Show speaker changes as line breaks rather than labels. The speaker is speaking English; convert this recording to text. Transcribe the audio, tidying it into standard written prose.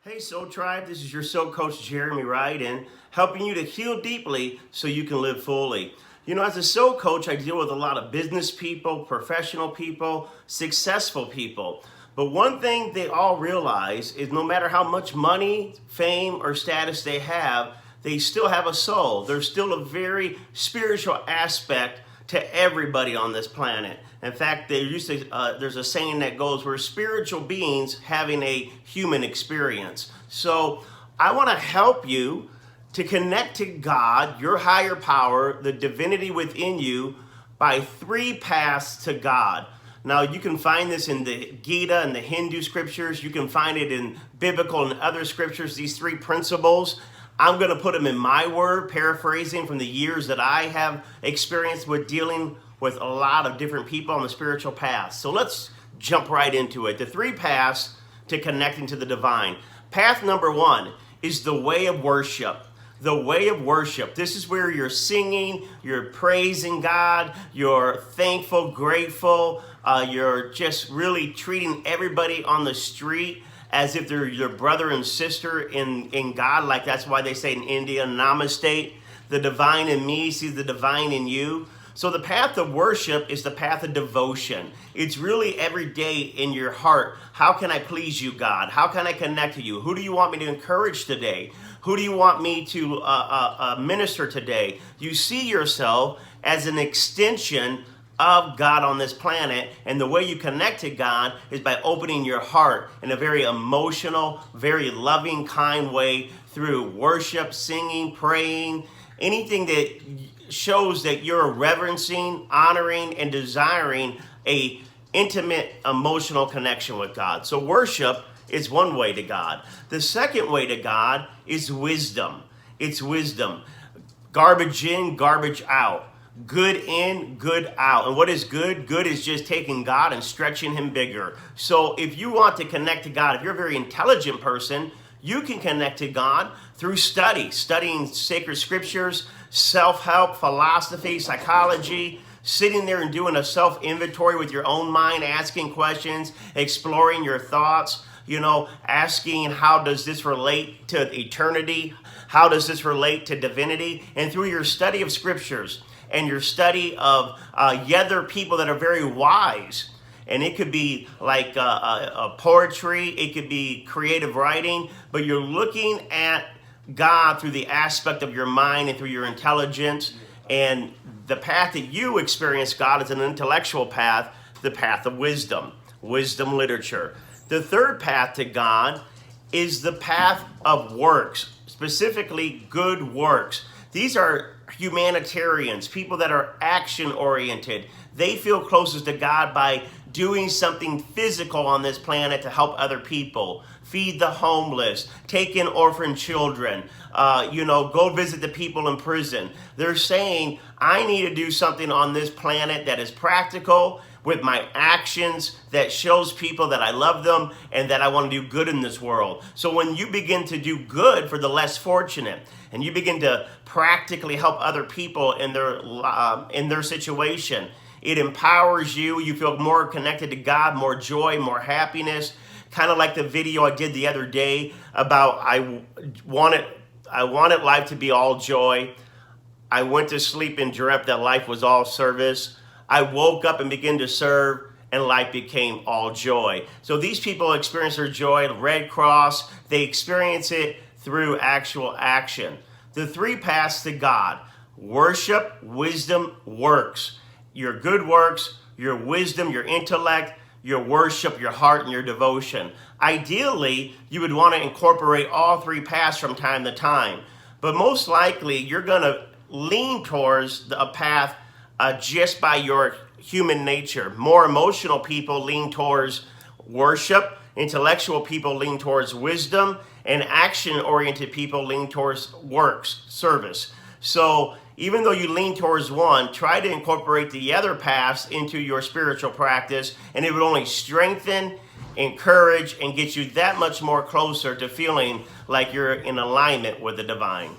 Hey Soul Tribe, this is your Soul Coach Jeremy Ryden, helping you to heal deeply so you can live fully. You know, as a Soul Coach, I deal with a lot of business people, professional people, successful people. But one thing they all realize is no matter how much money, fame, or status they still have a soul. There's still a very spiritual aspect to everybody on this planet. In fact, there's a saying that goes, we're spiritual beings having a human experience. So I want to help you to connect to God, your higher power, the divinity within you, by 3 paths to God. Now, you can find this in the Gita and the Hindu scriptures. You can find it in biblical and other scriptures, these 3 principles. I'm going to put them in my word, paraphrasing from the years that I have experienced with dealing with a lot of different people on the spiritual path. So let's jump right into it. The 3 paths to connecting to the divine. Path number 1 is the way of worship. The way of worship. This is where you're singing, you're praising God, you're thankful, grateful, you're just really treating everybody on the street as if they're your brother and sister in God. Like that's why they say in India, Namaste, the divine in me sees the divine in you. So the path of worship is the path of devotion. It's really every day in your heart. How can I please you, God? How can I connect to you? Who do you want me to encourage today? Who do you want me to minister today? You see yourself as an extension of God on this planet, and the way you connect to God is by opening your heart in a very emotional, very loving, kind way through worship, singing, praying, anything that shows that you're reverencing, honoring, and desiring a intimate, emotional connection with God. So worship is one way to God. The second way to God is wisdom. It's wisdom. Garbage in, garbage out. Good in, good out. And what is good? Good is just taking God and stretching him bigger. So if you want to connect to God, if you're a very intelligent person, you can connect to God through studying sacred scriptures, self-help, philosophy, psychology, sitting there and doing a self-inventory with your own mind, asking questions, exploring your thoughts, asking how does this relate to eternity? How does this relate to divinity? And through your study of scriptures and your study of other people that are very wise, and it could be like a poetry, it could be creative writing, but you're looking at God through the aspect of your mind and through your intelligence. And the path that you experience God is an intellectual path, the path of wisdom literature. The third path to God is the path of works, specifically good works. These are humanitarians, people that are action-oriented. They feel closest to God by doing something physical on this planet to help other people, feed the homeless, take in orphan children, go visit the people in prison. They're saying, I need to do something on this planet that is practical with my actions, that shows people that I love them and that I want to do good in this world. So when you begin to do good for the less fortunate, and you begin to practically help other people in their situation, it empowers you. You feel more connected to God, more joy, more happiness. Kind of like the video I did the other day about I wanted life to be all joy. I went to sleep and dreamt that life was all service. I woke up and began to serve, and life became all joy. So these people experience their joy at Red Cross. They experience it through actual action. The 3 paths to God: worship, wisdom, works. Your good works, your wisdom, your intellect, your worship, your heart, and your devotion. Ideally, you would want to incorporate all 3 paths from time to time. But most likely, you're going to lean towards a path just by your human nature. More emotional people lean towards worship. Intellectual people lean towards wisdom. And action-oriented people lean towards works, service. So even though you lean towards one, try to incorporate the other paths into your spiritual practice, and it would only strengthen, encourage, and get you that much more closer to feeling like you're in alignment with the divine.